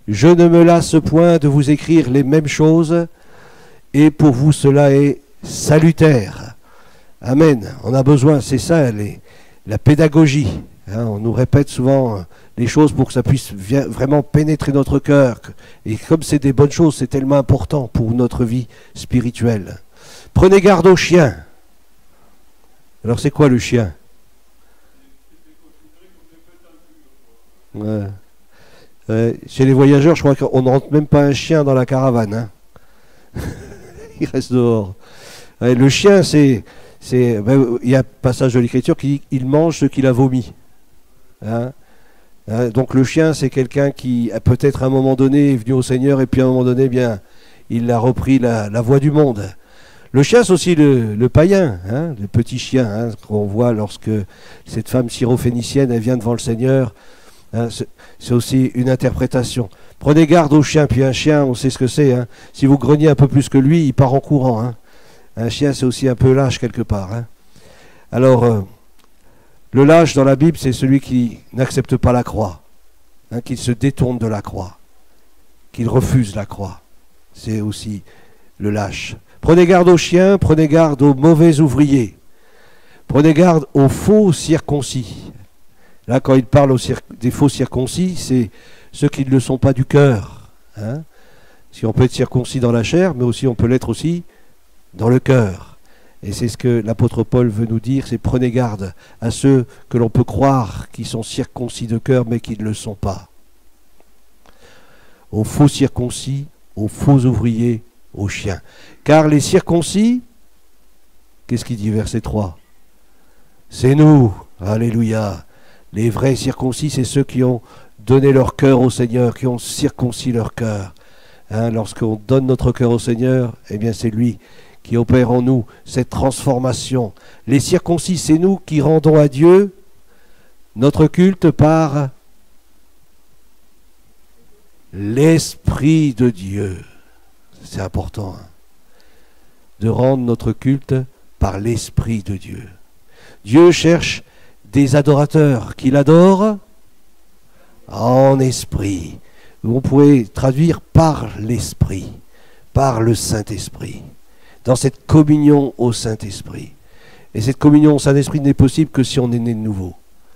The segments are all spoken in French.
Je ne me lasse point de vous écrire les mêmes choses, et pour vous cela est salutaire. Amen. On a besoin, c'est ça, la pédagogie. Hein, on nous répète souvent les choses pour que ça puisse vraiment pénétrer notre cœur. Et comme c'est des bonnes choses, c'est tellement important pour notre vie spirituelle. Prenez garde aux chiens. Alors c'est quoi le chien? Chez les voyageurs, je crois qu'on ne rentre même pas un chien dans la caravane. Hein. Il reste dehors. Le chien, il y a un passage de l'Écriture qui dit qu'il mange ce qu'il a vomi. Hein. Donc le chien, c'est quelqu'un qui, peut-être à un moment donné, est venu au Seigneur et puis à un moment donné, bien, il a repris la voie du monde. Le chien, c'est aussi le païen, hein, le petit chien, hein, qu'on voit lorsque cette femme syrophénicienne, elle vient devant le Seigneur. Hein, c'est aussi une interprétation. Prenez garde au chien, puis un chien, on sait ce que c'est. Hein. Si vous grognez un peu plus que lui, il part en courant. Hein. Un chien, c'est aussi un peu lâche quelque part. Hein. Alors, le lâche dans la Bible, c'est celui qui n'accepte pas la croix, hein, qui se détourne de la croix, qui refuse la croix. C'est aussi le lâche. Prenez garde aux chiens, prenez garde aux mauvais ouvriers. Prenez garde aux faux circoncis. Là, quand il parle des faux circoncis, c'est ceux qui ne le sont pas du cœur. Hein. Si on peut être circoncis dans la chair, mais aussi on peut l'être aussi dans le cœur. Et c'est ce que l'apôtre Paul veut nous dire, c'est prenez garde à ceux que l'on peut croire qui sont circoncis de cœur, mais qui ne le sont pas. Aux faux circoncis, aux faux ouvriers, aux chiens. Car les circoncis, qu'est-ce qu'il dit verset 3? C'est nous, alléluia. Les vrais circoncis, c'est ceux qui ont donné leur cœur au Seigneur, qui ont circoncis leur cœur. Hein, lorsqu'on donne notre cœur au Seigneur, eh bien c'est lui qui opère en nous cette transformation. Les circoncis, c'est nous qui rendons à Dieu notre culte par l'Esprit de Dieu. C'est important, hein, de rendre notre culte par l'Esprit de Dieu. Dieu cherche des adorateurs qui l'adorent en esprit. On pourrait traduire par l'Esprit, par le Saint-Esprit, dans cette communion au Saint-Esprit. Et cette communion au Saint-Esprit n'est possible que si on est né de nouveau.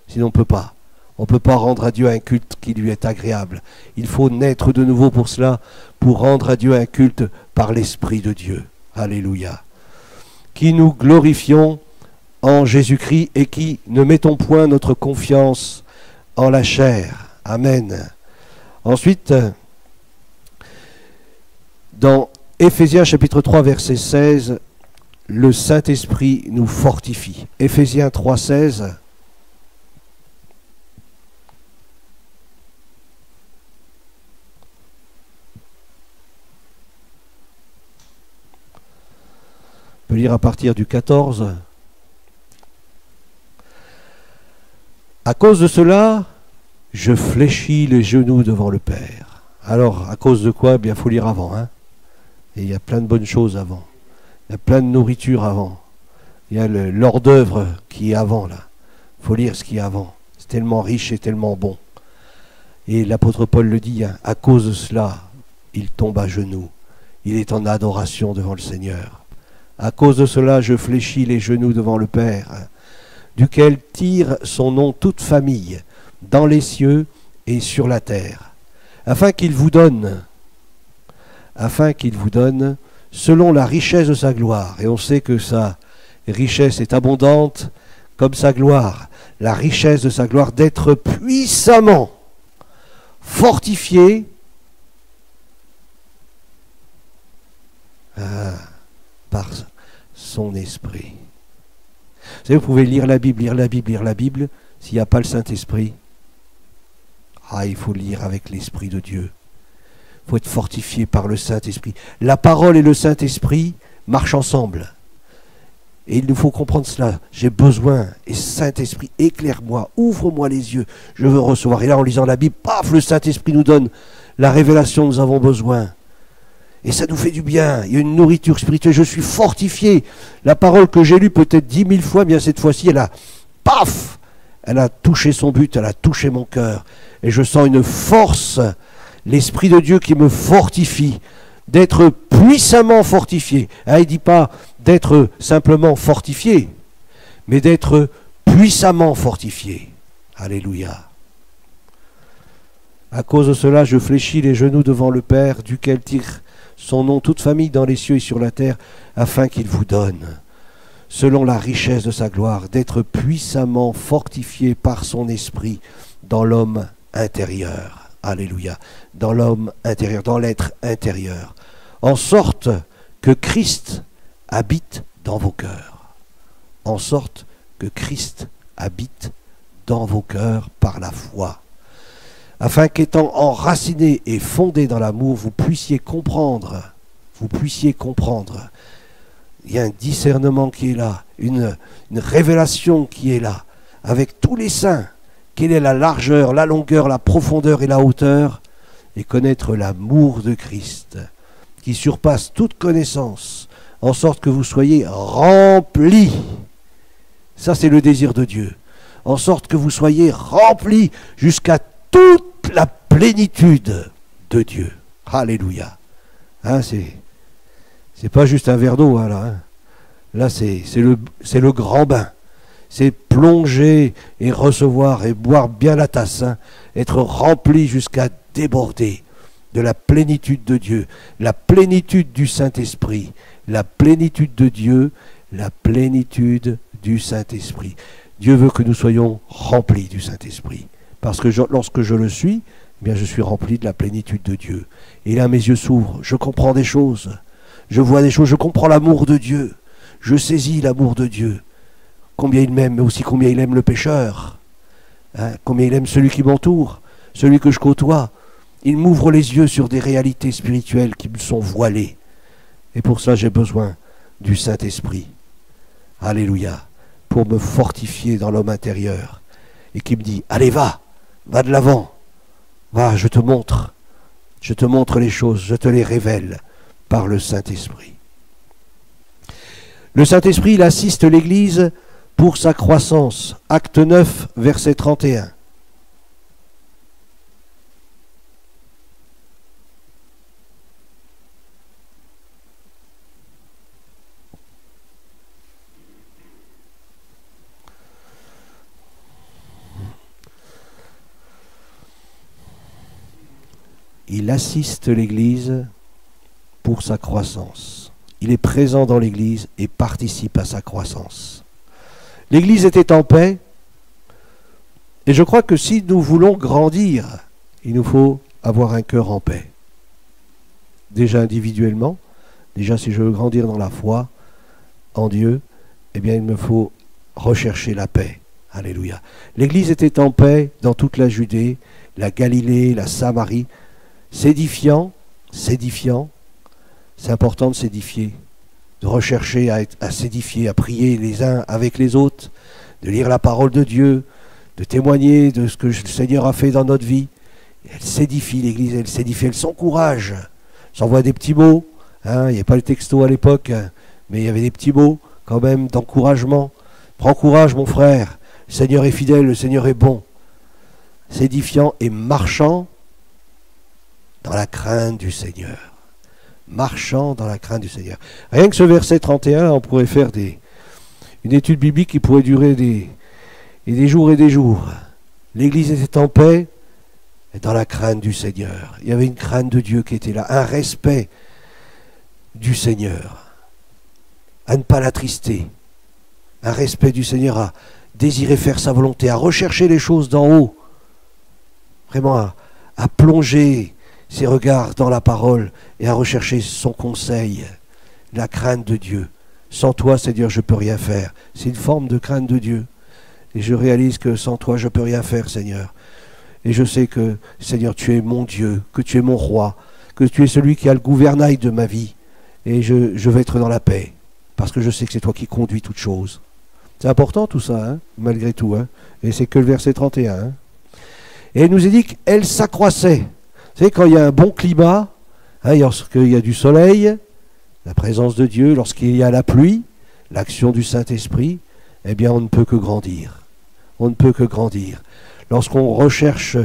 Sinon on ne peut pas. On ne peut pas rendre à Dieu un culte qui lui est agréable. Il faut naître de nouveau pour cela, pour rendre à Dieu un culte par l'Esprit de Dieu. Alléluia. Qui nous glorifions en Jésus-Christ et qui ne mettons point notre confiance en la chair. Amen. Ensuite, dans Éphésiens chapitre 3 verset 16, le Saint-Esprit nous fortifie. Éphésiens 3, 16. On peut lire à partir du 14. À cause de cela, je fléchis les genoux devant le Père. Alors, à cause de quoi? Bien, il faut lire avant. Hein. Et il y a plein de bonnes choses avant. Il y a plein de nourriture avant. Il y a l'hors-d'œuvre qui est avant, là. Il faut lire ce qui est avant. C'est tellement riche et tellement bon. Et l'apôtre Paul le dit, hein, à cause de cela, il tombe à genoux. Il est en adoration devant le Seigneur. À cause de cela, je fléchis les genoux devant le Père, duquel tire son nom toute famille, dans les cieux et sur la terre, afin qu'il vous donne, selon la richesse de sa gloire. Et on sait que sa richesse est abondante comme sa gloire, la richesse de sa gloire, d'être puissamment fortifié par son esprit. Vous savez, vous pouvez lire la Bible, s'il n'y a pas le Saint-Esprit. Il faut lire avec l'Esprit de Dieu. Il faut être fortifié par le Saint-Esprit. La parole et le Saint-Esprit marchent ensemble. Et il nous faut comprendre cela. J'ai besoin, et Saint-Esprit, éclaire-moi, ouvre-moi les yeux, je veux recevoir. Et là, en lisant la Bible, paf, le Saint-Esprit nous donne la révélation dont nous avons besoin. Et ça nous fait du bien. Il y a une nourriture spirituelle. Je suis fortifié. La parole que j'ai lue peut-être 10 000 fois, bien cette fois-ci, elle a, paf, elle a touché son but, elle a touché mon cœur. Et je sens une force. l'Esprit de Dieu qui me fortifie, d'être puissamment fortifié. Il ne dit pas d'être simplement fortifié, mais d'être puissamment fortifié. Alléluia. À cause de cela, je fléchis les genoux devant le Père, duquel tire son nom toute famille dans les cieux et sur la terre, afin qu'il vous donne, selon la richesse de sa gloire, d'être puissamment fortifié par son esprit dans l'homme intérieur. Alléluia. Dans l'homme intérieur, dans l'être intérieur. En sorte que Christ habite dans vos cœurs. En sorte que Christ habite dans vos cœurs par la foi. Afin qu'étant enracinés et fondés dans l'amour, vous puissiez comprendre. Il y a un discernement qui est là, une révélation qui est là, avec tous les saints. Quelle est la largeur, la longueur, la profondeur et la hauteur, et connaître l'amour de Christ, qui surpasse toute connaissance, en sorte que vous soyez remplis. Ça, c'est le désir de Dieu. En sorte que vous soyez remplis jusqu'à toute la plénitude de Dieu. Alléluia. Hein, c'est pas juste un verre d'eau, hein, là. Hein. Là, c'est le grand bain. C'est plonger et recevoir et boire bien la tasse, hein, être rempli jusqu'à déborder de la plénitude de Dieu, la plénitude du Saint-Esprit, la plénitude de Dieu, la plénitude du Saint-Esprit. Dieu veut que nous soyons remplis du Saint-Esprit. Parce que lorsque je le suis, eh bien je suis rempli de la plénitude de Dieu. Et là, mes yeux s'ouvrent, je comprends des choses, je vois des choses, je comprends l'amour de Dieu, je saisis l'amour de Dieu. Combien il m'aime, mais aussi combien il aime le pécheur. Hein, combien il aime celui qui m'entoure, celui que je côtoie. Il m'ouvre les yeux sur des réalités spirituelles qui me sont voilées. Et pour cela, j'ai besoin du Saint-Esprit. Alléluia. Pour me fortifier dans l'homme intérieur. Et qui me dit, allez, va de l'avant. Va, je te montre les choses, je te les révèle par le Saint-Esprit. Le Saint-Esprit, il assiste l'Église pour sa croissance. Acte 9, verset 31. Il assiste l'Église pour sa croissance. Il est présent dans l'Église et participe à sa croissance. L'Église était en paix, et je crois que si nous voulons grandir, il nous faut avoir un cœur en paix. Déjà individuellement, déjà si je veux grandir dans la foi en Dieu, eh bien il me faut rechercher la paix. Alléluia. L'Église était en paix dans toute la Judée, la Galilée, la Samarie. S'édifiant, c'est important de s'édifier, de rechercher à s'édifier, à prier les uns avec les autres, de lire la parole de Dieu, de témoigner de ce que le Seigneur a fait dans notre vie. Elle s'édifie, l'Église, elle s'édifie, elle s'encourage, s'envoie des petits mots, hein, il n'y avait pas le texto à l'époque, mais il y avait des petits mots quand même d'encouragement. Prends courage mon frère, le Seigneur est fidèle, le Seigneur est bon. S'édifiant et marchant dans la crainte du Seigneur. Marchant dans la crainte du Seigneur. Rien que ce verset 31, on pourrait faire une étude biblique qui pourrait durer des jours et des jours. L'Église était en paix et dans la crainte du Seigneur. Il y avait une crainte de Dieu qui était là, un respect du Seigneur, à ne pas l'attrister, un respect du Seigneur, à désirer faire sa volonté, à rechercher les choses d'en haut, vraiment à plonger ses regards dans la parole et à rechercher son conseil, la crainte de Dieu. Sans toi, Seigneur, je ne peux rien faire. C'est une forme de crainte de Dieu. Et je réalise que sans toi, je ne peux rien faire, Seigneur. Et je sais que, Seigneur, tu es mon Dieu, que tu es mon roi, que tu es celui qui a le gouvernail de ma vie. Et je vais être dans la paix, parce que je sais que c'est toi qui conduis toutes choses. C'est important tout ça, hein, malgré tout. Hein. Et c'est que le verset 31. Hein. Et il nous est dit qu'elle s'accroissait. Vous savez, quand il y a un bon climat, hein, lorsqu'il y a du soleil, la présence de Dieu, lorsqu'il y a la pluie, l'action du Saint-Esprit, eh bien on ne peut que grandir. On ne peut que grandir. lorsqu'on recherche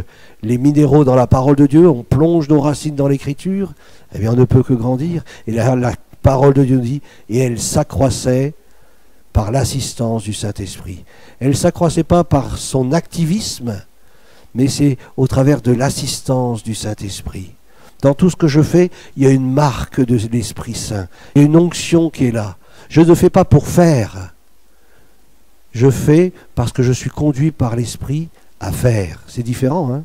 les minéraux dans la parole de Dieu, on plonge nos racines dans l'Écriture, eh bien on ne peut que grandir. Et la parole de Dieu dit, et elle s'accroissait par l'assistance du Saint-Esprit. Elle ne s'accroissait pas par son activisme, mais c'est au travers de l'assistance du Saint-Esprit. Dans tout ce que je fais, il y a une marque de l'Esprit Saint, il y a une onction qui est là. Je ne fais pas pour faire. Je fais parce que je suis conduit par l'Esprit à faire. C'est différent, hein?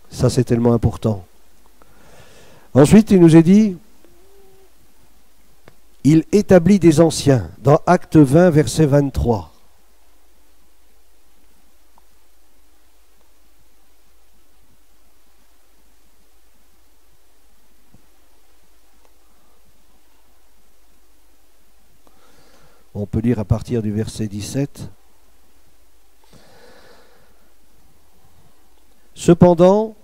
Ça, c'est tellement important. Ensuite, il nous est dit, il établit des anciens, dans Acte 20, verset 23. On peut lire à partir du verset 17. Cependant,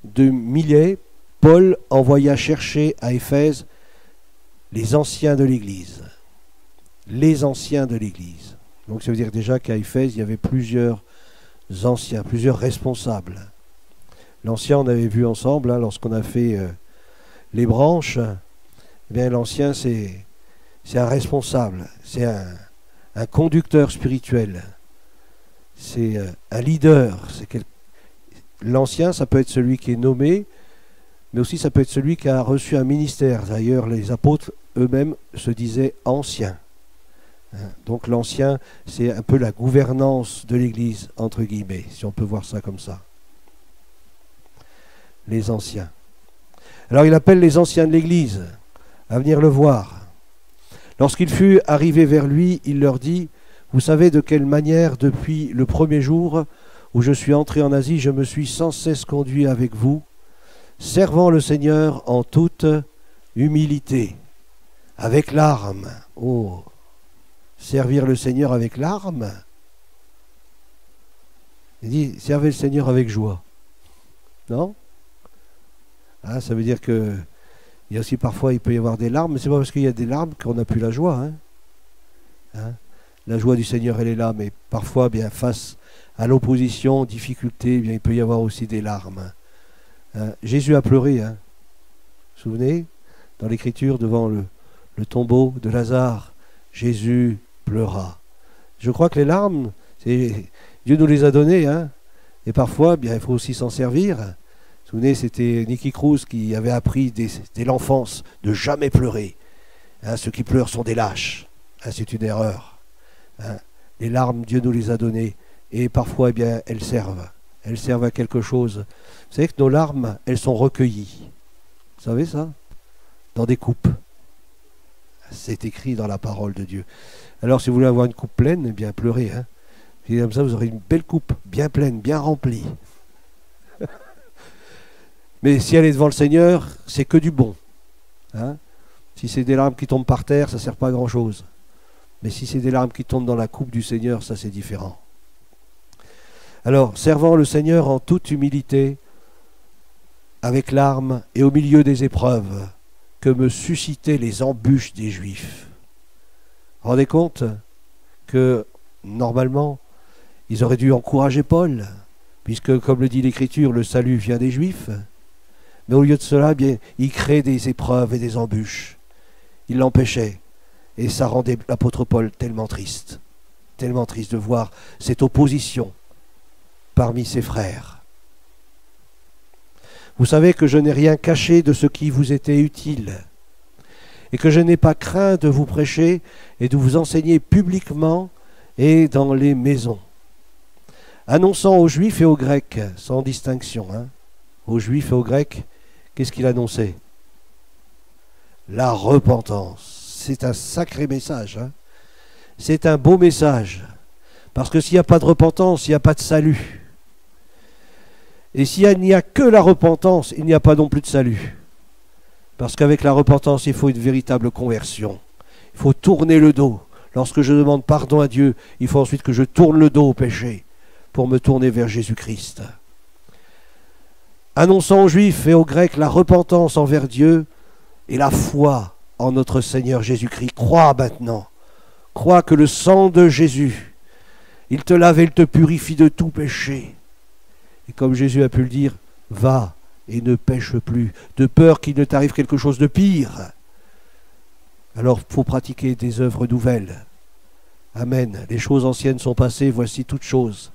de Milet, Paul envoya chercher à Éphèse les anciens de l'Église. Les anciens de l'Église. Donc ça veut dire déjà qu'à Éphèse, il y avait plusieurs anciens, plusieurs responsables. L'ancien, on avait vu ensemble, hein, lorsqu'on a fait les branches, eh bien l'ancien, c'est un responsable, c'est un conducteur spirituel, c'est un leader. L'ancien, ça peut être celui qui est nommé, mais aussi ça peut être celui qui a reçu un ministère. D'ailleurs, les apôtres eux-mêmes se disaient anciens. Donc l'ancien, c'est un peu la gouvernance de l'Église, entre guillemets, si on peut voir ça comme ça. Les anciens. Alors il appelle les anciens de l'Église à venir le voir. Lorsqu'il fut arrivé vers lui, il leur dit, « Vous savez de quelle manière, depuis le premier jour où je suis entré en Asie, je me suis sans cesse conduit avec vous, servant le Seigneur en toute humilité, avec larmes. » Oh, servir le Seigneur avec larmes. Il dit, servez le Seigneur avec joie. Non? Ah, ça veut dire que il y a aussi parfois, il peut y avoir des larmes, mais c'est pas parce qu'il y a des larmes qu'on n'a plus la joie. La joie du Seigneur, elle est là, mais parfois, bien face à l'opposition, aux difficultés, bien, il peut y avoir aussi des larmes. Jésus a pleuré. Vous vous souvenez? Dans l'Écriture, devant le tombeau de Lazare, Jésus pleura. Je crois que les larmes, Dieu nous les a données, et parfois, bien, il faut aussi s'en servir. Vous vous souvenez, c'était Nicky Cruz qui avait appris dès l'enfance de jamais pleurer. Ceux qui pleurent sont des lâches. C'est une erreur. Les larmes, Dieu nous les a données. Et parfois, eh bien, elles servent. Elles servent à quelque chose. Vous savez que nos larmes, elles sont recueillies. Vous savez ça? Dans des coupes. C'est écrit dans la parole de Dieu. Alors, si vous voulez avoir une coupe pleine, eh bien, pleurez. Et comme ça, vous aurez une belle coupe, bien pleine, bien remplie. Mais si elle est devant le Seigneur, c'est que du bon. Si c'est des larmes qui tombent par terre, ça ne sert pas à grand-chose. Mais si c'est des larmes qui tombent dans la coupe du Seigneur, ça c'est différent. Alors, servant le Seigneur en toute humilité, avec larmes et au milieu des épreuves que me suscitaient les embûches des Juifs. Rendez compte que, normalement, ils auraient dû encourager Paul, puisque, comme le dit l'Écriture, le salut vient des Juifs. Mais au lieu de cela, bien, il crée des épreuves et des embûches. Il l'empêchait. Et ça rendait l'apôtre Paul tellement triste de voir cette opposition parmi ses frères. Vous savez que je n'ai rien caché de ce qui vous était utile, et que je n'ai pas craint de vous prêcher et de vous enseigner publiquement et dans les maisons, annonçant aux Juifs et aux Grecs, sans distinction, aux Juifs et aux Grecs, qu'est-ce qu'il annonçait? La repentance. C'est un sacré message. C'est un beau message. Parce que s'il n'y a pas de repentance, il n'y a pas de salut. Et s'il n'y a que la repentance, il n'y a pas non plus de salut. Parce qu'avec la repentance, il faut une véritable conversion. Il faut tourner le dos. Lorsque je demande pardon à Dieu, il faut ensuite que je tourne le dos au péché pour me tourner vers Jésus-Christ. Annonçant aux Juifs et aux Grecs la repentance envers Dieu et la foi en notre Seigneur Jésus-Christ. Crois maintenant. Crois que le sang de Jésus Il te lave et il te purifie de tout péché. Et comme Jésus a pu le dire, va et ne pêche plus, de peur qu'il ne t'arrive quelque chose de pire. Alors il faut pratiquer des œuvres nouvelles. Amen. Les choses anciennes sont passées, voici toutes choses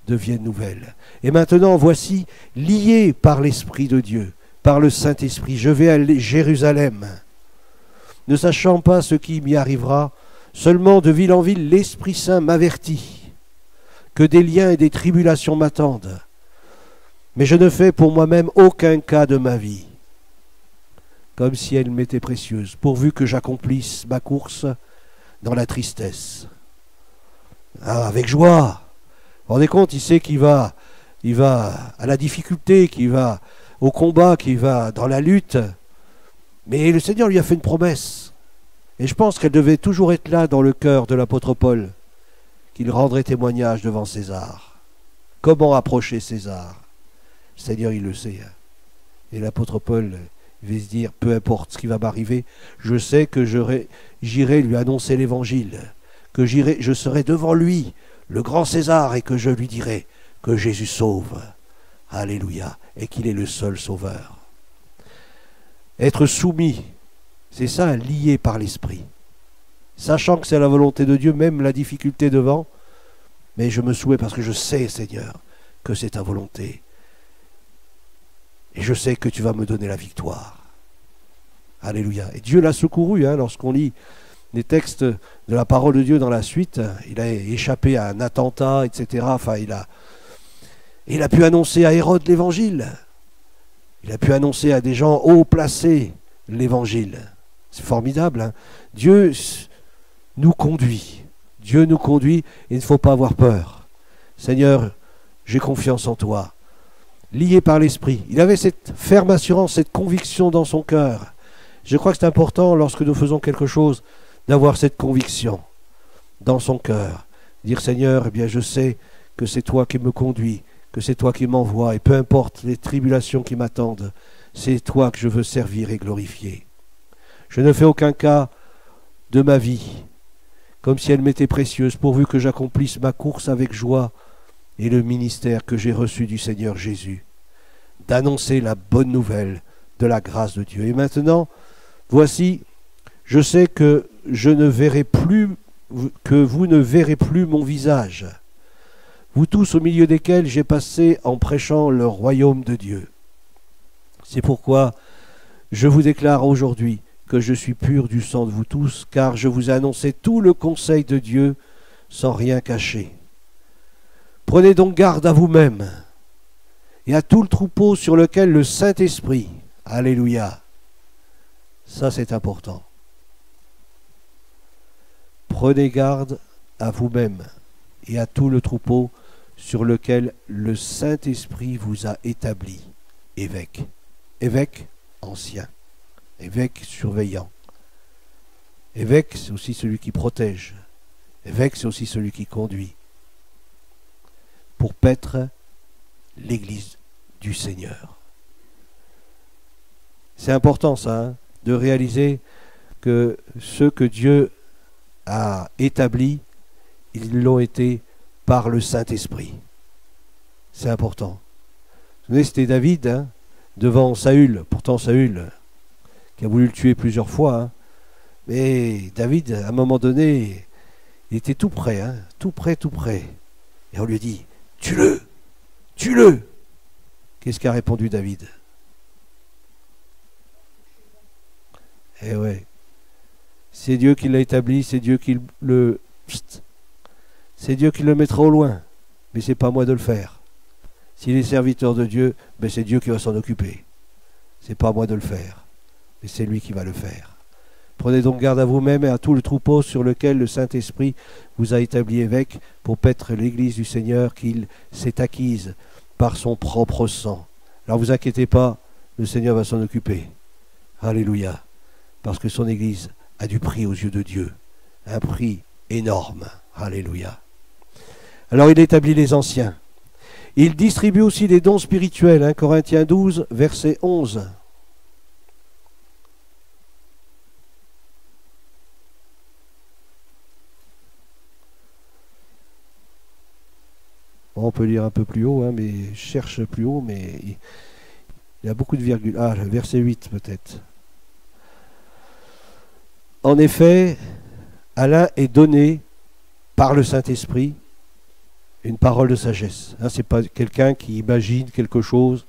deviennent nouvelles. Et maintenant, voici, lié par l'Esprit de Dieu, par le Saint-Esprit, je vais à Jérusalem, ne sachant pas ce qui m'y arrivera, seulement de ville en ville, l'Esprit Saint m'avertit que des liens et des tribulations m'attendent. Mais je ne fais pour moi-même aucun cas de ma vie, comme si elle m'était précieuse, pourvu que j'accomplisse ma course dans la tristesse. Ah, avec joie. Vous vous rendez compte, il sait qu'il va à la difficulté, qu'il va au combat, qu'il va dans la lutte. Mais le Seigneur lui a fait une promesse. Et je pense qu'elle devait toujours être là dans le cœur de l'apôtre Paul, qu'il rendrait témoignage devant César. Comment approcher César? Le Seigneur, il le sait. Et l'apôtre Paul va se dire, peu importe ce qui va m'arriver, je sais que j'irai lui annoncer l'évangile, que je serai devant lui, le grand César, et que je lui dirai que Jésus sauve. Alléluia. Et qu'il est le seul sauveur. Être soumis, c'est ça, lié par l'Esprit. Sachant que c'est la volonté de Dieu, même la difficulté devant, mais je me soumets parce que je sais, Seigneur, que c'est ta volonté. Et je sais que tu vas me donner la victoire. Alléluia. Et Dieu l'a secouru, lorsqu'on lit les textes de la parole de Dieu dans la suite. Il a échappé à un attentat, etc. Enfin, il a pu annoncer à Hérode l'évangile. Il a pu annoncer à des gens haut placés l'évangile. C'est formidable. Dieu nous conduit. Dieu nous conduit et il ne faut pas avoir peur. Seigneur, j'ai confiance en toi. Lié par l'Esprit. Il avait cette ferme assurance, cette conviction dans son cœur. Je crois que c'est important, lorsque nous faisons quelque chose, d'avoir cette conviction dans son cœur. Dire, Seigneur, eh bien, je sais que c'est toi qui me conduis, que c'est toi qui m'envoies, et peu importe les tribulations qui m'attendent, c'est toi que je veux servir et glorifier. Je ne fais aucun cas de ma vie, comme si elle m'était précieuse, pourvu que j'accomplisse ma course avec joie et le ministère que j'ai reçu du Seigneur Jésus, d'annoncer la bonne nouvelle de la grâce de Dieu. Et maintenant, voici, je sais que je ne verrai plus, que vous ne verrez plus mon visage, vous tous au milieu desquels j'ai passé en prêchant le royaume de Dieu. C'est pourquoi je vous déclare aujourd'hui que je suis pur du sang de vous tous, car je vous ai annoncé tout le conseil de Dieu sans rien cacher. Prenez donc garde à vous-même et à tout le troupeau sur lequel le Saint-Esprit, alléluia, ça c'est important. Prenez garde à vous-même et à tout le troupeau sur lequel le Saint-Esprit vous a établi, évêque. Évêque ancien, évêque surveillant. Évêque, c'est aussi celui qui protège. Évêque, c'est aussi celui qui conduit. Pour paître l'Église du Seigneur. C'est important ça, de réaliser que ceux que Dieu a établis, ils l'ont été par le Saint-Esprit. C'est important. Vous savez, c'était David devant Saül. Pourtant Saül, qui a voulu le tuer plusieurs fois. Mais David, à un moment donné, il était tout près, tout près, tout près. Et on lui a dit, tue-le, tue-le. Qu'est-ce qu'a répondu David? Eh ouais, c'est Dieu qui l'a établi, c'est Dieu qui le... C'est Dieu qui le mettra au loin, mais c'est pas moi de le faire. S'il est serviteur de Dieu, ben c'est Dieu qui va s'en occuper. C'est pas moi de le faire, mais c'est lui qui va le faire. Prenez donc garde à vous-même et à tout le troupeau sur lequel le Saint-Esprit vous a établi évêque pour paître l'Église du Seigneur qu'il s'est acquise par son propre sang. Alors vous inquiétez pas, le Seigneur va s'en occuper. Alléluia. Parce que son Église a du prix aux yeux de Dieu. Un prix énorme. Alléluia. Alors il établit les anciens. Il distribue aussi des dons spirituels. 1 Corinthiens 12, verset 11. Bon, on peut lire un peu plus haut, hein, mais je cherche plus haut, mais il y a beaucoup de virgules. Ah, le verset 8 peut-être. En effet, à l'un est donné par le Saint-Esprit une parole de sagesse. Hein, ce n'est pas quelqu'un qui imagine quelque chose.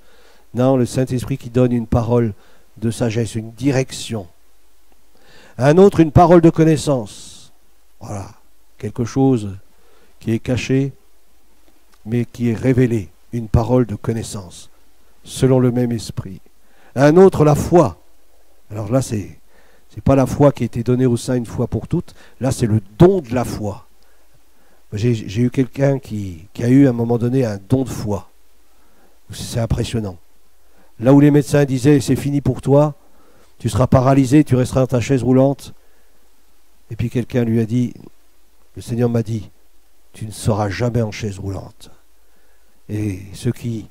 Non, le Saint-Esprit qui donne une parole de sagesse, une direction. À un autre, une parole de connaissance. Voilà, quelque chose qui est caché, mais qui est révélé. Une parole de connaissance, selon le même esprit. À un autre, la foi. Alors là, c'est pas la foi qui a été donnée au sein une fois pour toutes. Là, c'est le don de la foi. J'ai eu quelqu'un qui a eu à un moment donné un don de foi. C'est impressionnant. Là où les médecins disaient c'est fini pour toi, tu seras paralysé, tu resteras dans ta chaise roulante. Et puis quelqu'un lui a dit, le Seigneur m'a dit, tu ne seras jamais en chaise roulante. Et ceux qui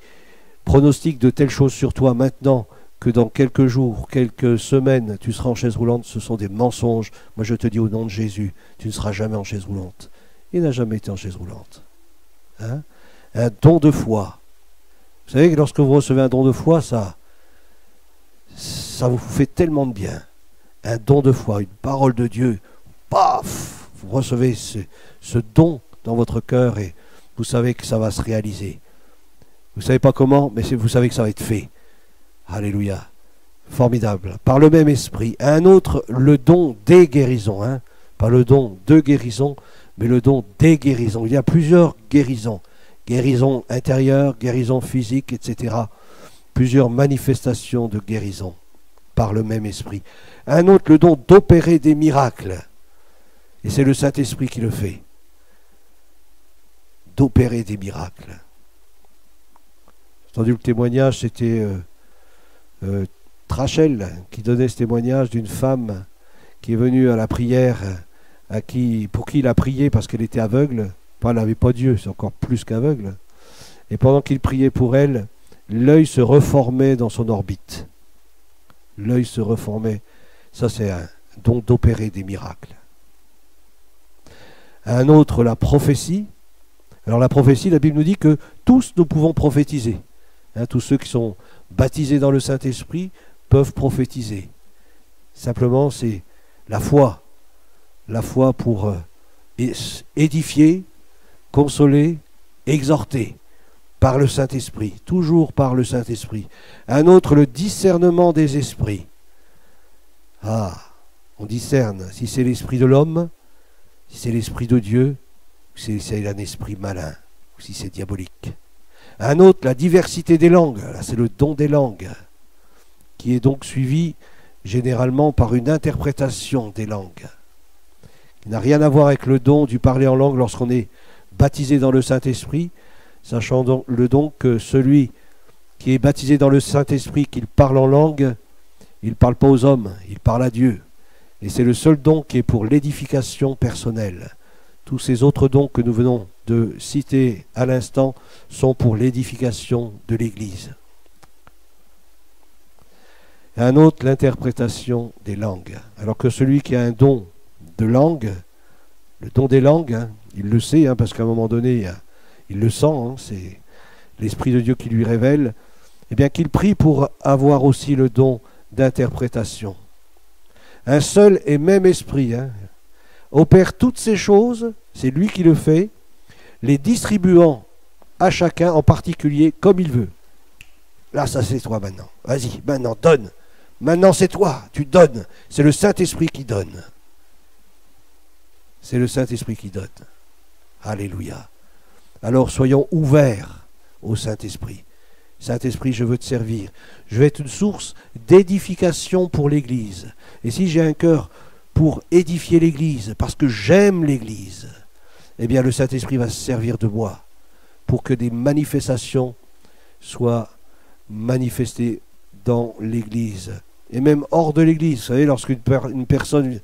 pronostiquent de telles choses sur toi maintenant, que dans quelques jours, quelques semaines, tu seras en chaise roulante, ce sont des mensonges. Moi je te dis au nom de Jésus, tu ne seras jamais en chaise roulante. Il n'a jamais été en chaise roulante. Hein? Un don de foi. Vous savez que lorsque vous recevez un don de foi, ça vous fait tellement de bien. Un don de foi, une parole de Dieu. Paf! Vous recevez ce don dans votre cœur et vous savez que ça va se réaliser. Vous ne savez pas comment, mais vous savez que ça va être fait. Alléluia. Formidable. Par le même esprit. Un autre, le don des guérisons. Hein? Pas le don de guérison, mais le don des guérisons. Il y a plusieurs guérisons. Guérison intérieure, guérison physique, etc. Plusieurs manifestations de guérison par le même esprit. Un autre, le don d'opérer des miracles. Et c'est le Saint-Esprit qui le fait. D'opérer des miracles. J'ai entendu le témoignage, c'était Trachel qui donnait ce témoignage d'une femme qui est venue à la prière, pour qui il a prié parce qu'elle était aveugle. Elle n'avait pas Dieu, c'est encore plus qu'aveugle. Et pendant qu'il priait pour elle, l'œil se reformait dans son orbite. L'œil se reformait. Ça, c'est un don d'opérer des miracles. Un autre, la prophétie. Alors la prophétie, la Bible nous dit que tous nous pouvons prophétiser. Hein, tous ceux qui sont baptisés dans le Saint-Esprit peuvent prophétiser. Simplement, c'est la foi. La foi pour édifier, consoler, exhorter par le Saint-Esprit, toujours par le Saint-Esprit. Un autre, le discernement des esprits. Ah, on discerne si c'est l'esprit de l'homme, si c'est l'esprit de Dieu, ou si c'est un esprit malin, ou si c'est diabolique. Un autre, la diversité des langues. Là, c'est le don des langues, qui est donc suivi généralement par une interprétation des langues. Il n'a rien à voir avec le don du parler en langue lorsqu'on est baptisé dans le Saint-Esprit, sachant donc que celui qui est baptisé dans le Saint-Esprit, qu'il parle en langue, il ne parle pas aux hommes, il parle à Dieu. Et c'est le seul don qui est pour l'édification personnelle. Tous ces autres dons que nous venons de citer à l'instant sont pour l'édification de l'Église. Et un autre, l'interprétation des langues. Alors que celui qui a un don de langue, le don des langues, hein, il le sait, hein, parce qu'à un moment donné, il le sent, hein, c'est l'Esprit de Dieu qui lui révèle, eh bien qu'il prie pour avoir aussi le don d'interprétation. Un seul et même esprit opère toutes ces choses, c'est lui qui le fait, les distribuant à chacun en particulier comme il veut. Là, ça c'est toi maintenant. Vas-y, maintenant, donne. Maintenant, c'est toi, tu donnes. C'est le Saint-Esprit qui donne. C'est le Saint-Esprit qui donne. Alléluia. Alors, soyons ouverts au Saint-Esprit. Saint-Esprit, je veux te servir. Je veux être une source d'édification pour l'Église. Et si j'ai un cœur pour édifier l'Église, parce que j'aime l'Église, eh bien le Saint-Esprit va se servir de moi pour que des manifestations soient manifestées dans l'Église. Et même hors de l'Église. Vous savez, lorsqu'une personne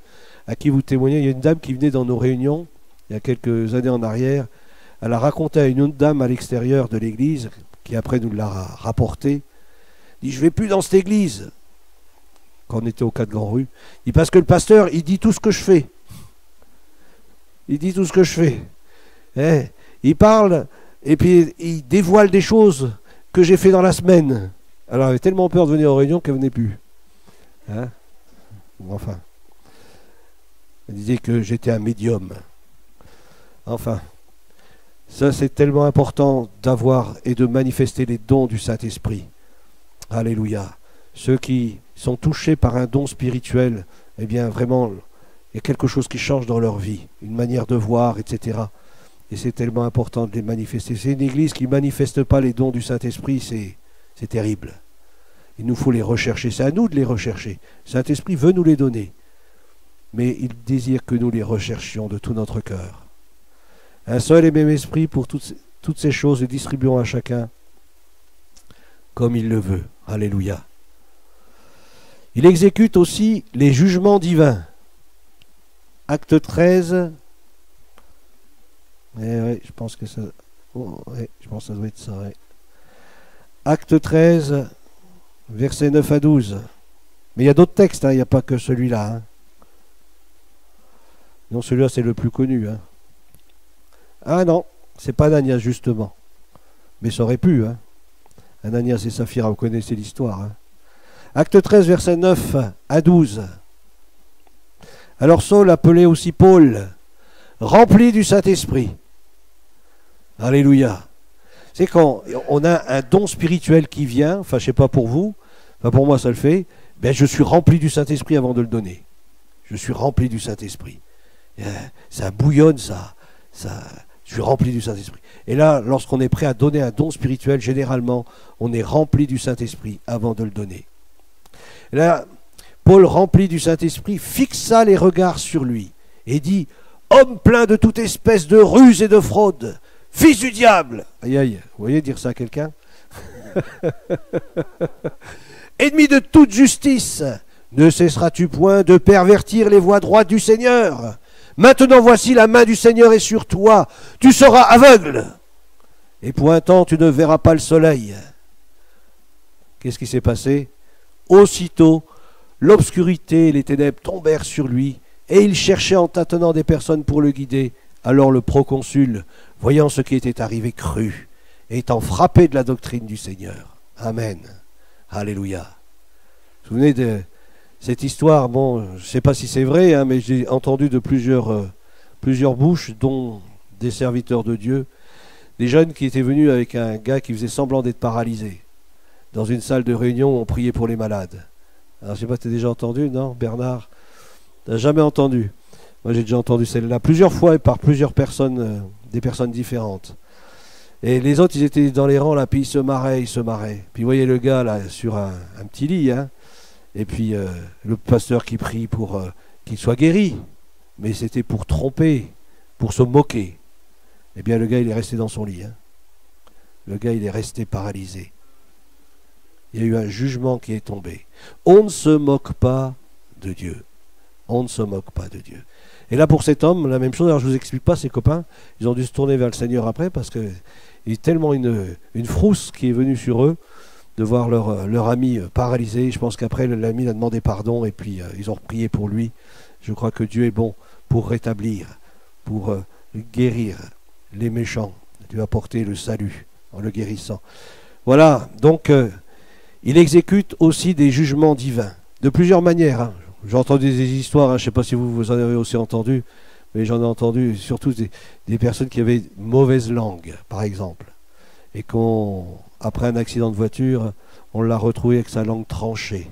à qui vous témoignez, il y a une dame qui venait dans nos réunions, il y a quelques années en arrière, elle a raconté à une autre dame à l'extérieur de l'église, qui après nous l'a rapporté, dit « Je ne vais plus dans cette église », quand on était au 4 Grand Rue, il dit « Parce que le pasteur, il dit tout ce que je fais. Il dit tout ce que je fais. Il parle, Et puis il dévoile des choses que j'ai fait dans la semaine. Alors elle avait tellement peur de venir aux réunions qu'elle ne venait plus. Hein? Enfin. Elle disait que j'étais un médium. Enfin. Ça, c'est tellement important d'avoir et de manifester les dons du Saint-Esprit. Alléluia. Ceux qui sont touchés par un don spirituel, eh bien, vraiment, il y a quelque chose qui change dans leur vie, une manière de voir, etc. Et c'est tellement important de les manifester. C'est une église qui ne manifeste pas les dons du Saint-Esprit, c'est terrible. Il nous faut les rechercher. C'est à nous de les rechercher. Le Saint-Esprit veut nous les donner. Mais il désire que nous les recherchions de tout notre cœur. Un seul et même esprit pour toutes ces choses et distribuons à chacun comme il le veut. Alléluia. Il exécute aussi les jugements divins. Acte 13. Ouais, je pense que ça. Je pense que ça doit être ça. Ouais. Acte 13, versets 9 à 12. Mais il y a d'autres textes, hein, il n'y a pas que celui-là. Hein. Non, celui-là, c'est le plus connu. Hein. Ah non, c'est pas Ananias justement. Mais ça aurait pu. Hein. Ananias et Saphira, vous connaissez l'histoire. Hein. Acte 13, versets 9 à 12. Alors Saul, appelé aussi Paul, rempli du Saint-Esprit. Alléluia. C'est quand on a un don spirituel qui vient, enfin je ne sais pas pour vous, enfin pour moi ça le fait, ben je suis rempli du Saint-Esprit avant de le donner. Je suis rempli du Saint-Esprit. Ça bouillonne, je suis rempli du Saint-Esprit. Et là, lorsqu'on est prêt à donner un don spirituel, généralement, on est rempli du Saint-Esprit avant de le donner. Et là, Paul, rempli du Saint-Esprit, fixa les regards sur lui et dit « Homme plein de toute espèce de ruse et de fraude, fils du diable !» Aïe aïe, vous voyez dire ça à quelqu'un? Ennemi de toute justice, ne cesseras-tu point de pervertir les voies droites du Seigneur? Maintenant voici la main du Seigneur est sur toi, tu seras aveugle, et pour un temps tu ne verras pas le soleil. Qu'est-ce qui s'est passé? Aussitôt, l'obscurité et les ténèbres tombèrent sur lui, et il cherchait en tâtonnant des personnes pour le guider. Alors le proconsul, voyant ce qui était arrivé, crut, étant frappé de la doctrine du Seigneur. Amen. Alléluia. Vous vous souvenez de cette histoire? Bon, je ne sais pas si c'est vrai, hein, mais j'ai entendu de plusieurs bouches, dont des serviteurs de Dieu, des jeunes qui étaient venus avec un gars qui faisait semblant d'être paralysé. Dans une salle de réunion où on priait pour les malades. Alors je ne sais pas, tu as déjà entendu, non, Bernard? Tu n'as jamais entendu? Moi j'ai déjà entendu celle-là plusieurs fois et par plusieurs personnes, des personnes différentes. Et les autres, ils étaient dans les rangs là, puis ils se marraient. Puis vous voyez le gars là sur un petit lit, hein, et puis le pasteur qui prie pour qu'il soit guéri. Mais c'était pour tromper, pour se moquer. Eh bien le gars il est resté dans son lit. Hein. Le gars il est resté paralysé. Il y a eu un jugement qui est tombé. On ne se moque pas de Dieu. On ne se moque pas de Dieu. Et là, pour cet homme, la même chose. Alors, je ne vous explique pas, ses copains, ils ont dû se tourner vers le Seigneur après parce qu'il y a tellement une frousse qui est venue sur eux de voir leur ami paralysé. Je pense qu'après, l'ami a demandé pardon et puis ils ont prié pour lui. Je crois que Dieu est bon pour rétablir, pour guérir les méchants. Dieu a apporté le salut en le guérissant. Voilà, donc... il exécute aussi des jugements divins, de plusieurs manières. Hein. J'ai entendu des histoires, hein, je ne sais pas si vous en avez aussi entendu, mais j'en ai entendu surtout des personnes qui avaient mauvaise langue, par exemple, et qu'après un accident de voiture, on l'a retrouvé avec sa langue tranchée.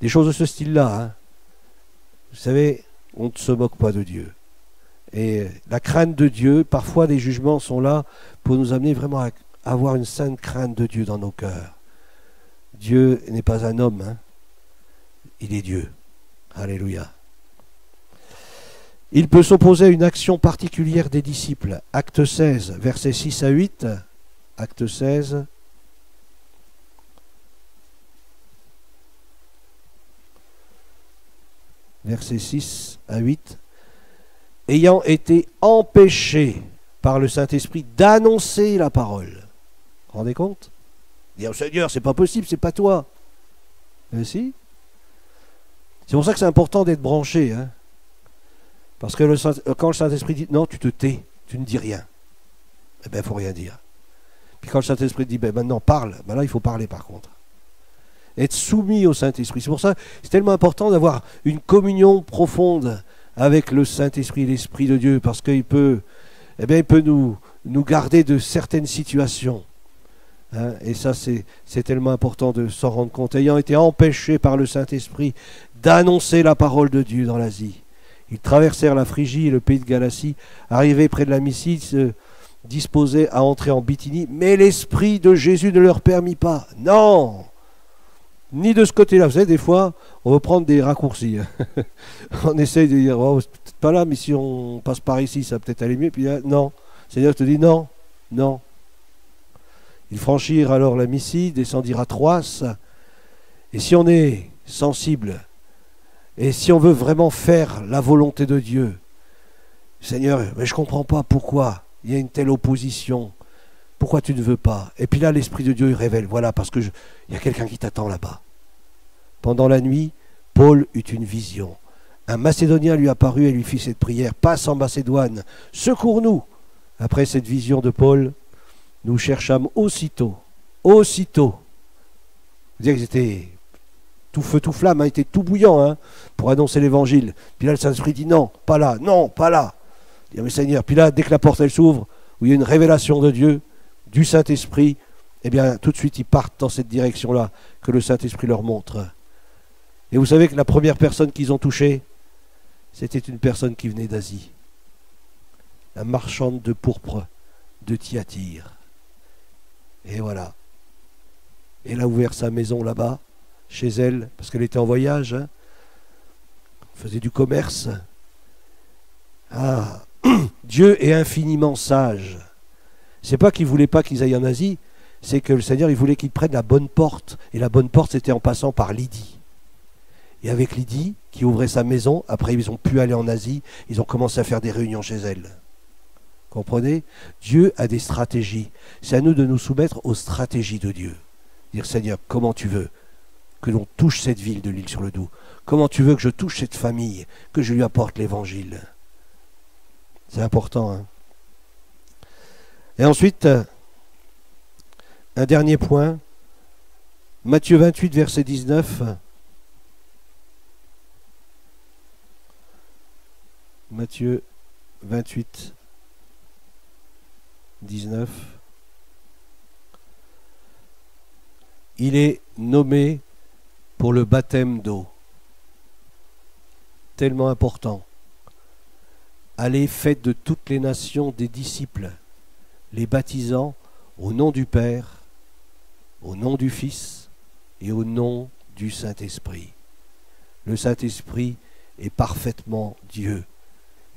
Des choses de ce style-là. Hein. Vous savez, on ne se moque pas de Dieu. Et la crainte de Dieu, parfois des jugements sont là pour nous amener vraiment à avoir une sainte crainte de Dieu dans nos cœurs. Dieu n'est pas un homme, hein. Il est Dieu. Alléluia. Il peut s'opposer à une action particulière des disciples. Acte 16, versets 6 à 8. Acte 16. Versets 6 à 8. Ayant été empêchés par le Saint-Esprit d'annoncer la parole. Vous vous rendez compte? Dire au Seigneur, c'est pas possible, c'est pas toi. Mais si. C'est pour ça que c'est important d'être branché. Hein. Parce que quand le Saint-Esprit dit non, tu te tais, tu ne dis rien. eh bien, il ne faut rien dire. Puis quand le Saint-Esprit dit, ben, maintenant parle, ben là, il faut parler par contre. Être soumis au Saint-Esprit. C'est pour ça que c'est tellement important d'avoir une communion profonde avec le Saint-Esprit, l'Esprit de Dieu, parce qu'il peut, eh bien, il peut nous garder de certaines situations. Hein, et ça, c'est tellement important de s'en rendre compte. Ayant été empêchés par le Saint-Esprit d'annoncer la parole de Dieu dans l'Asie, ils traversèrent la Phrygie et le pays de Galatie, arrivés près de la Mysie, se disposaient à entrer en Bithynie, mais l'Esprit de Jésus ne leur permit pas. Non, ni de ce côté-là. Vous savez, des fois, on veut prendre des raccourcis. On essaye de dire, oh, c'est peut-être pas là, mais si on passe par ici, ça va peut-être aller mieux. Puis là, non. Le Seigneur te dit non, non. Ils franchirent alors la Mysie, descendirent à Troas. Et si on est sensible, et si on veut vraiment faire la volonté de Dieu, Seigneur, mais je ne comprends pas pourquoi il y a une telle opposition. Pourquoi tu ne veux pas? Et puis là, l'Esprit de Dieu il révèle, voilà, parce que il y a quelqu'un qui t'attend là-bas. Pendant la nuit, Paul eut une vision. Un Macédonien lui apparut et lui fit cette prière. Passe en Macédoine, secours-nous. Après cette vision de Paul, nous cherchâmes aussitôt. Vous dire qu'ils étaient tout feu, tout flamme, hein, étaient tout bouillants hein, pour annoncer l'évangile. Puis là, le Saint-Esprit dit non, pas là, non, pas là. Il dit, mais Seigneur, puis là, dès que la porte elle s'ouvre, où il y a une révélation de Dieu, du Saint-Esprit, eh bien, tout de suite, ils partent dans cette direction-là que le Saint-Esprit leur montre. Et vous savez que la première personne qu'ils ont touchée, c'était une personne qui venait d'Asie. La marchande de pourpre de Thyatire. Et voilà. Elle a ouvert sa maison là-bas, chez elle, parce qu'elle était en voyage, hein, faisait du commerce. Ah, Dieu est infiniment sage. C'est pas qu'il voulait pas qu'ils aillent en Asie, c'est que le Seigneur, il voulait qu'ils prennent la bonne porte. Et la bonne porte, c'était en passant par Lydie. Et avec Lydie, qui ouvrait sa maison, après ils ont pu aller en Asie, ils ont commencé à faire des réunions chez elle. Comprenez? Dieu a des stratégies. C'est à nous de nous soumettre aux stratégies de Dieu. Dire, Seigneur, comment tu veux que l'on touche cette ville de l'Île-sur-le-Doubs? Comment tu veux que je touche cette famille, que je lui apporte l'évangile? C'est important, hein? Et ensuite, un dernier point, Matthieu 28, verset 19. Matthieu 28, 19. Il est nommé pour le baptême d'eau. Tellement important. Allez, faites de toutes les nations des disciples, les baptisant au nom du Père, au nom du Fils et au nom du Saint-Esprit. Le Saint-Esprit est parfaitement Dieu.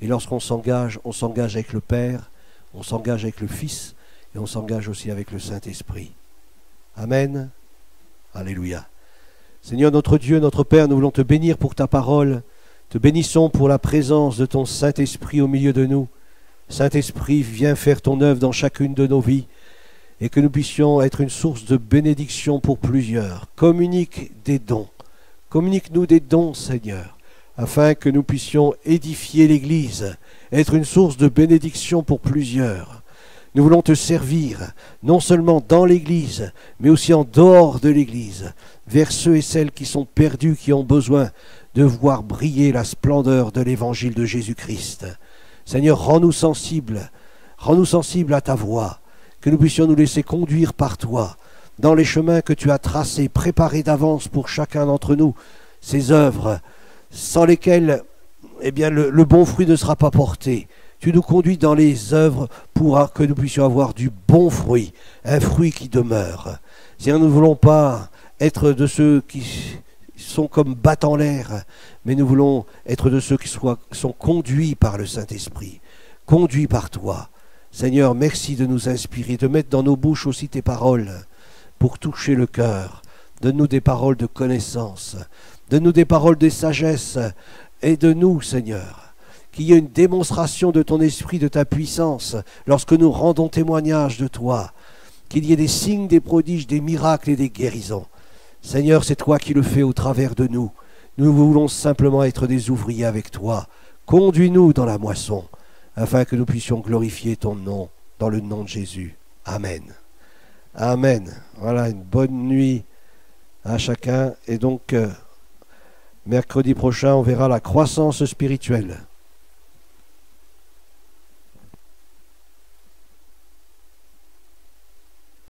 Et lorsqu'on s'engage, on s'engage avec le Père, on s'engage avec le Fils et on s'engage aussi avec le Saint-Esprit. Amen. Alléluia. Seigneur notre Dieu, notre Père, nous voulons te bénir pour ta parole. Te bénissons pour la présence de ton Saint-Esprit au milieu de nous. Saint-Esprit, viens faire ton œuvre dans chacune de nos vies et que nous puissions être une source de bénédiction pour plusieurs. Communique des dons. Communique-nous des dons, Seigneur, afin que nous puissions édifier l'Église, être une source de bénédiction pour plusieurs. Nous voulons te servir, non seulement dans l'Église, mais aussi en dehors de l'Église, vers ceux et celles qui sont perdus, qui ont besoin de voir briller la splendeur de l'Évangile de Jésus-Christ. Seigneur, rends-nous sensibles à ta voix, que nous puissions nous laisser conduire par toi, dans les chemins que tu as tracés, préparés d'avance pour chacun d'entre nous, ces œuvres, sans lesquelles eh bien, le bon fruit ne sera pas porté. Tu nous conduis dans les œuvres pour que nous puissions avoir du bon fruit, un fruit qui demeure. Seigneur, nous ne voulons pas être de ceux qui sont comme battent en l'air, mais nous voulons être de ceux qui sont conduits par le Saint-Esprit, conduits par toi. Seigneur, merci de nous inspirer, de mettre dans nos bouches aussi tes paroles pour toucher le cœur. Donne-nous des paroles de connaissance, donne-nous des paroles de sagesse, aide-nous, Seigneur, qu'il y ait une démonstration de ton esprit, de ta puissance, lorsque nous rendons témoignage de toi, qu'il y ait des signes, des prodiges, des miracles et des guérisons. Seigneur, c'est toi qui le fais au travers de nous. Nous voulons simplement être des ouvriers avec toi. Conduis-nous dans la moisson, afin que nous puissions glorifier ton nom dans le nom de Jésus. Amen. Amen. Voilà, une bonne nuit à chacun. Et donc, mercredi prochain, on verra la croissance spirituelle.